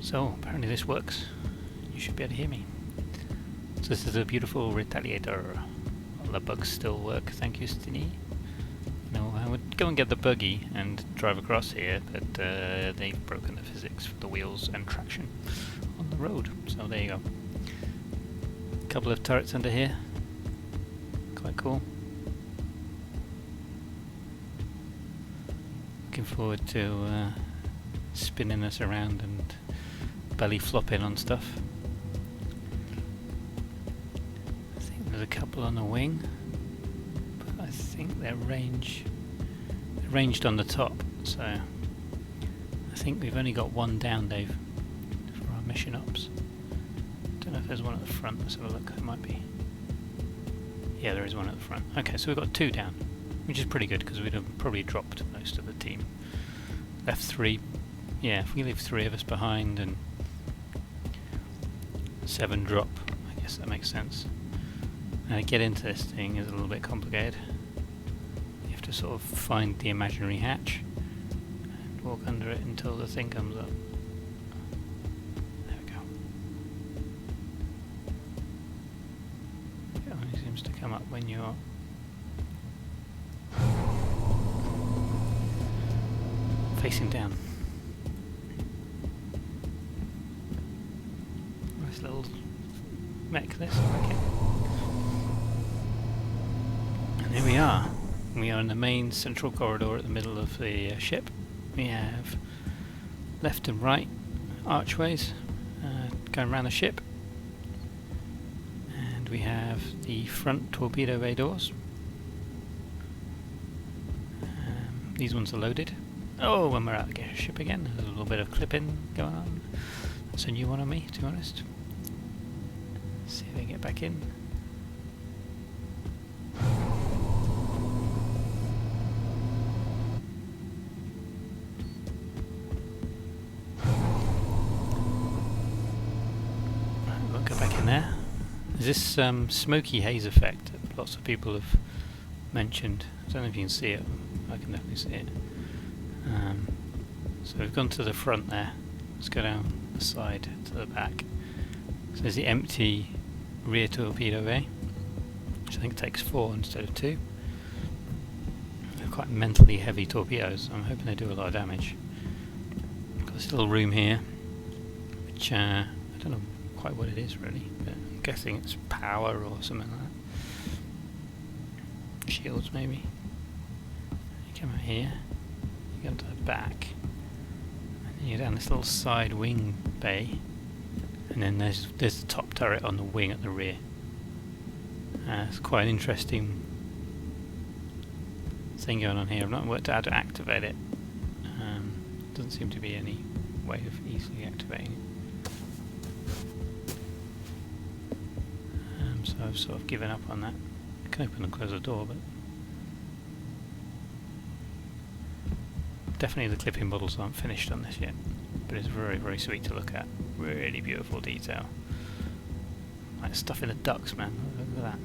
So apparently this works. You should be able to hear me. So this is a beautiful Retaliator. All the bugs still work, thank you, Stini. No, I would go and get the buggy and drive across here, but they've broken the physics for the wheels and traction on the road. So there you go. A couple of turrets under here. Quite cool. Looking forward to spinning us around and belly flopping on stuff. I think there's a couple on the wing, but I think they're ranged on the top, so I think we've only got one down, Dave, for our mission ops. Don't know if there's one at the front. Let's have a look. There might be. Yeah, there is one at the front. Okay, so we've got two down, which is pretty good because we'd have probably dropped most of the team. Left three. Yeah, if we leave three of us behind and 7 drop, I guess that makes sense. Now to get into this thing is a little bit complicated. You have to sort of find the imaginary hatch and walk under it until the thing comes up. There we go. It only seems to come up when you're facing down. Nice little mech this, okay. And here we are. We are in the main central corridor at the middle of the ship. We have left and right archways going around the ship. And we have the front torpedo bay doors. These ones are loaded. Oh, when we're out of the ship again, there's a little bit of clipping going on. That's a new one on me, to be honest. Let's see if we can get back in. Right, we'll go back in there. There's this smoky haze effect that lots of people have mentioned. I don't know if you can see it. I can definitely see it. So we've gone to the front there. Let's go down the side to the back. So there's the empty rear torpedo bay, which I think takes 4 instead of 2. They're quite mentally heavy torpedoes, so I'm hoping they do a lot of damage. Got this little room here, which I don't know quite what it is really, but I'm guessing it's power or something like that. Shields maybe. You come out here. Go to the back, and then you're down this little side wing bay, and then there's the top turret on the wing at the rear. It's quite an interesting thing going on here. I've not worked out how to activate it. Doesn't seem to be any way of easily activating it. So I've sort of given up on that. I can open and close the door, but definitely the clipping models aren't finished on this yet, but it's very, very sweet to look at. Really beautiful detail. Like stuff in the ducts, man. Look at that.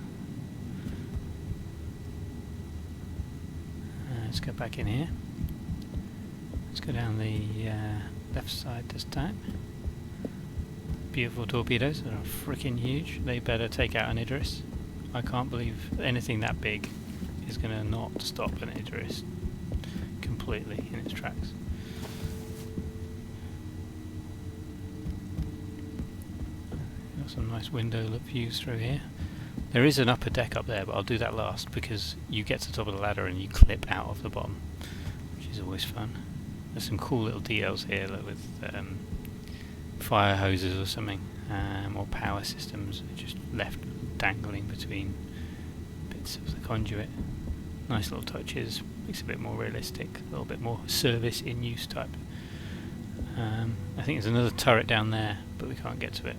Let's go back in here. Let's go down the left side this time. Beautiful torpedoes that are freaking huge. They better take out an Idris. I can't believe anything that big is going to not stop an Idris completely in its tracks. Got some nice window look views through here. There is an upper deck up there, but I'll do that last because you get to the top of the ladder and you clip out of the bottom, which is always fun. There's some cool little details here, like with fire hoses or something, or power systems just left dangling between bits of the conduit. Nice little touches. Makes it a bit more realistic, a little bit more service in use type. I think there's another turret down there, but we can't get to it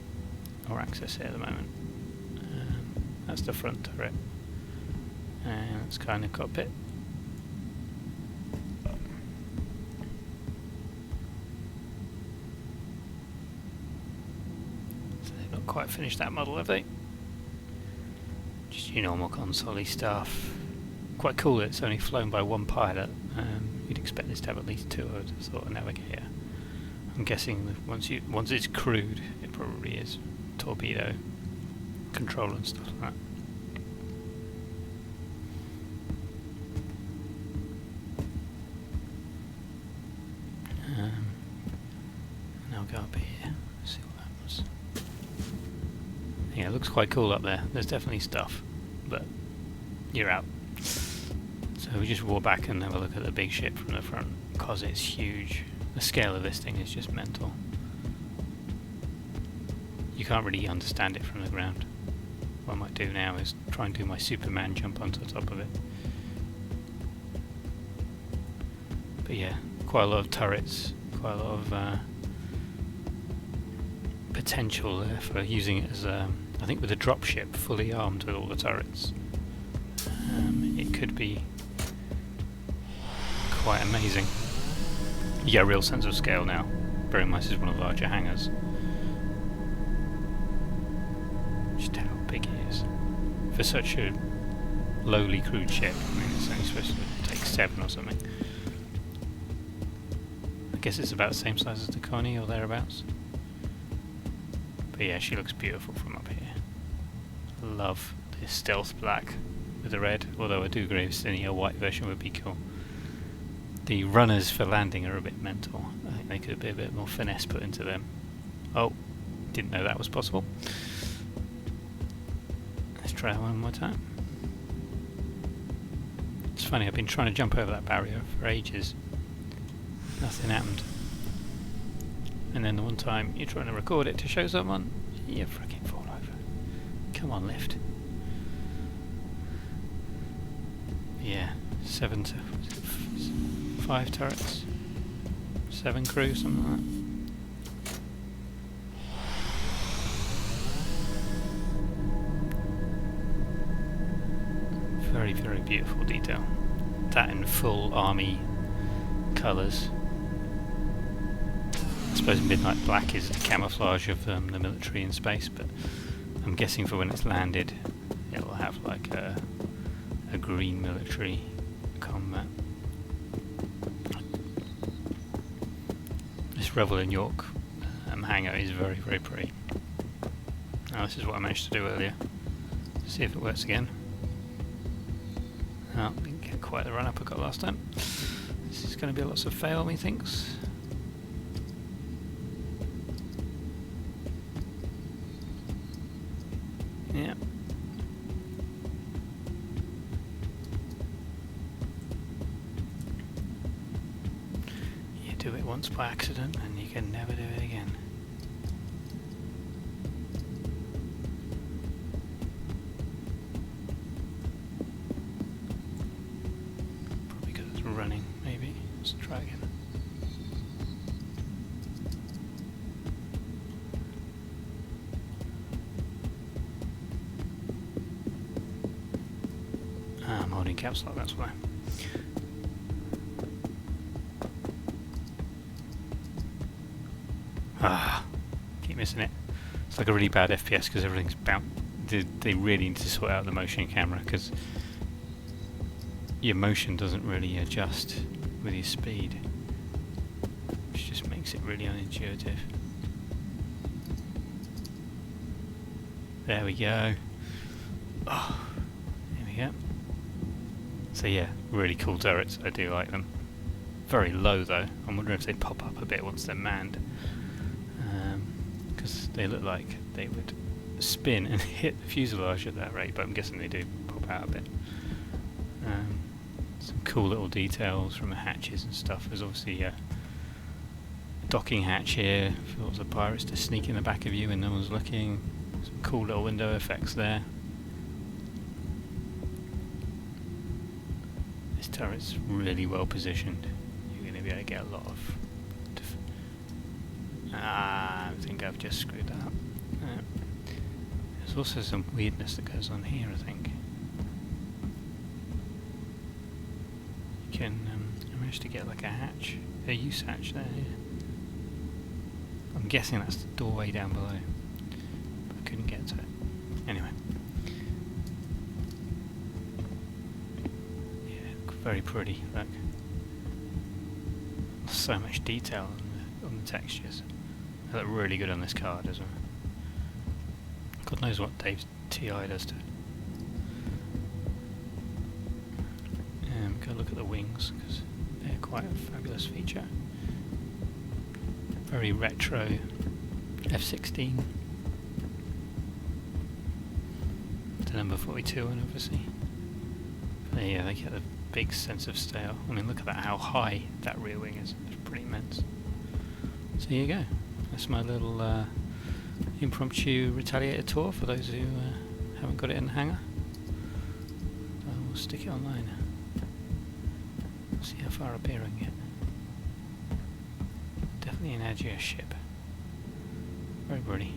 or access it at the moment. That's the front turret, and it's kind of cockpit. So they've not quite finished that model, have they? Just your normal console-y stuff. Quite cool that it's only flown by one pilot. You'd expect this to have at least 2, I would have thought, a navigator. I'm guessing that once it's crewed, it probably is torpedo control and stuff like that. And I'll go up here, see what happens. Yeah, it looks quite cool up there. There's definitely stuff, but you're out. So we just walk back and have a look at the big ship from the front, because it's huge. The scale of this thing is just mental. You can't really understand it from the ground. What I might do now is try and do my Superman jump onto the top of it. But yeah, quite a lot of turrets, quite a lot of potential there for using it as I think with a dropship fully armed with all the turrets, it could be quite amazing. You get a real sense of scale now. Very much is one of the larger hangars. Just how big it is. For such a lowly crewed ship, I mean it's only supposed to take 7 or something. I guess it's about the same size as the Connie or thereabouts. But yeah, she looks beautiful from up here. Love this stealth black with the red, although I do agree with Cindy, a white version would be cool. The runners for landing are a bit mental. I think they could be a bit more finesse put into them. Oh, didn't know that was possible. Let's try one more time. It's funny, I've been trying to jump over that barrier for ages. Nothing happened. And then the one time you're trying to record it to show someone, you freaking fall over. Come on, lift. Yeah, 7 to 5 turrets, 7 crew, something like that. Very, very beautiful detail. That in full army colours. I suppose midnight black is the camouflage of the military in space, but I'm guessing for when it's landed it'll have like a green military combat. This Revel in York hangar is very, very pretty. Now this is what I managed to do earlier. Let's see if it works again. Oh, didn't get quite the run up I got last time. This is going to be lots of fail, methinks. Yeah. You do it once by accident and you can never do it again. Probably because it's running, maybe. Let's try again. I'm holding caps lock, that's why. Keep missing it. It's like a really bad FPS because everything's they really need to sort out the motion camera because your motion doesn't really adjust with your speed, which just makes it really unintuitive. There we go. Oh, there we go. So yeah, really cool turrets, I do like them. Very low though, I'm wondering if they pop up a bit once they're manned. Because they look like they would spin and hit the fuselage at that rate, but I'm guessing they do pop out a bit. Some cool little details from the hatches and stuff. There's obviously a docking hatch here for lots of pirates to sneak in the back of you when no one's looking. Some cool little window effects there. This turret's really well positioned. You're going to be able to get a lot of... I think I've just screwed that up. There's also some weirdness that goes on here, I think. You can... I managed to get like a hatch, a use hatch there. Yeah. I'm guessing that's the doorway down below, but I couldn't get to it. Anyway. Yeah, very pretty, look. So much detail on the textures. They look really good on this card as well. God knows what Dave's TI does to it. Go look at the wings, because they're quite a fabulous feature. Very retro F-16. The number 42 one, obviously. But yeah, they get a big sense of scale. I mean, look at that, how high that rear wing is. It's pretty immense. So here you go. That's my little impromptu Retaliator tour for those who haven't got it in the hangar. We'll stick it online. See how far up here I can get. Definitely an edgier ship. Very pretty.